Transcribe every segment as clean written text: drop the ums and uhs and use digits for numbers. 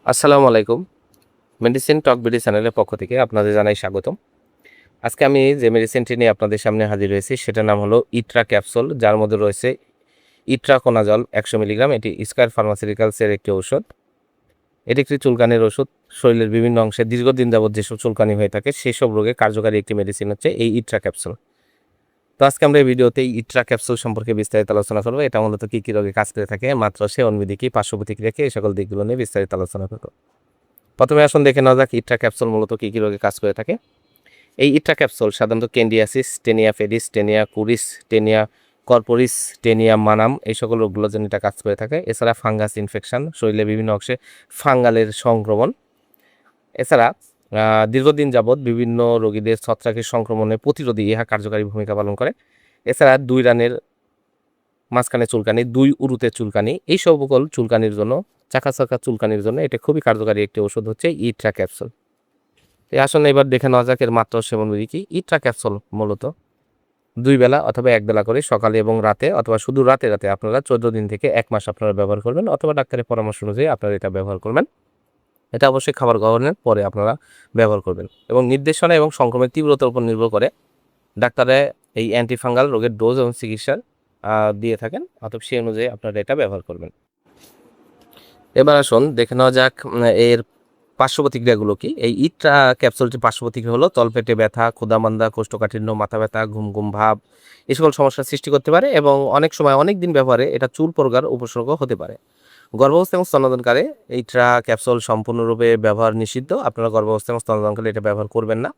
আসসালামু আলাইকুম। মেডিসিন টক বিডি চ্যানেলের পক্ষ থেকে আপনাদের জানাই স্বাগতম। আজকে আমি যে মেডিসিনটি নিয়ে আপনাদের সামনে হাজির হয়েছি সেটার নাম হলো ইট্রা ক্যাপসুল, যার মধ্যে রয়েছে ইট্রাকোনাজল ১০০ মিলিগ্রাম। এটি স্কয়ার ফার্মাসিউটিক্যালসের একটি ঔষধ। এটি একটি চুলকানির ওষুধ। শরীরের বিভিন্ন অংশে দীর্ঘদিন যাবৎ যেসব চুলকানি হয়ে থাকে সেসব রোগে কার্যকারী একটি মেডিসিন হচ্ছে এই ইট্রা ক্যাপসুল। তো আজকে আমরা এই ভিডিওতে এই ইট্রা ক্যাপসুল সম্পর্কে বিস্তারিত আলোচনা করব। এটা মূলত কী রোগে কাজ করে থাকে, মাত্রা, সেবন বিধি কি, পার্শ্ব প্রতিক্রিয়া কি, এই সকল দিকগুলো নিয়ে বিস্তারিত আলোচনা করব। প্রথমে আসুন দেখে নেওয়া যাক ইট্রা ক্যাপসুল মূলত কী রোগে কাজ করে থাকে। এই ইট্রা ক্যাপসুল সাধারণত candidiasis, tinea pedis, tinea cruris, tinea corporis, tinea manuum এই সকল রোগগুলোর জন্য এটা কাজ করে থাকে। এছাড়া ফাঙ্গাস ইনফেকশন, শরীরের বিভিন্ন অংশে ফাঙ্গালের সংক্রমণ, এছাড়া দীর্ঘদিন যাবৎ বিভিন্ন রোগীদের ছত্রাকের সংক্রমণে প্রতিরোধী ইহা কার্যকারী ভূমিকা পালন করে। এছাড়া দুই রানের মাঝখানে চুলকানি, দুই উরুতে চুলকানি, এই সকল চুলকানির জন্য, চাকা চাকা চুলকানির জন্য এটা খুবই কার্যকারী একটি ওষুধ হচ্ছে ইট্রা ক্যাপসুল। আসলে এবার দেখে নেওয়া যাক এর মাত্রা ও সেবন বিধি কি। ইট্রা ক্যাপসুল মূলত 2 বেলা অথবা 1 বেলা করে সকালে এবং রাতে, অথবা শুধু রাতে আপনারা 14 দিন থেকে 1 মাস আপনারা ব্যবহার করবেন, অথবা ডাক্তারের পরামর্শ অনুযায়ী আপনারা এটা ব্যবহার করবেন। এটা অবশ্যই খাবার গ্রহণের পরে আপনারা ব্যবহার করবেন, এবং নির্দেশনা এবং সংক্রমণের তীব্রতার উপর নির্ভর করে ডাক্তারে এই অ্যান্টিফাঙ্গাল রোগের ডোজ এবং চিকিৎসা দিয়ে থাকেন, অতএব সেই অনুযায়ী আপনারা এটা ব্যবহার করবেন। এবার আসুন দেখে নেওয়া যাক এর পার্শ্ব প্রতিক্রিয়াগুলো কি। এই ইট্রা ক্যাপসুলটির পার্শ্ব প্রতিক্রিয়া হলো তলপেটে ব্যথা, ক্ষুধামান্দা, কোষ্ঠকাঠিন্য, মাথা ব্যথা, ঘুম ঘুম ভাব, এই সকল সমস্যার সৃষ্টি করতে পারে, এবং অনেক সময় অনেক দিন ব্যবহারে এটা চুল পড়ার উপসর্গ হতে পারে। গর্ভাবস্থা এবং স্তন্যদানকালে ইট্রা ক্যাপসুল সম্পূর্ণরূপে ব্যবহার নিষিদ্ধ। আপনারা গর্ভাবস্থা এবং স্তন্যদানকালে এটা ব্যবহার করবেন না।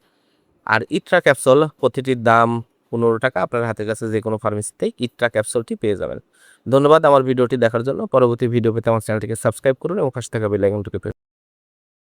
আর ইট্রা ক্যাপসুল প্রতিটির দাম 15 টাকা। আপনার হাতের কাছে যে কোনো ফার্মেসিতেই ইট্রা ক্যাপসুলটি পেয়ে যাবেন। ধন্যবাদ আমার ভিডিওটি দেখার জন্য। পরবর্তী ভিডিও পেতে আমার চ্যানেলটিকে সাবস্ক্রাইব করুন এবং পাশে থাকা বেল আইকনটিকে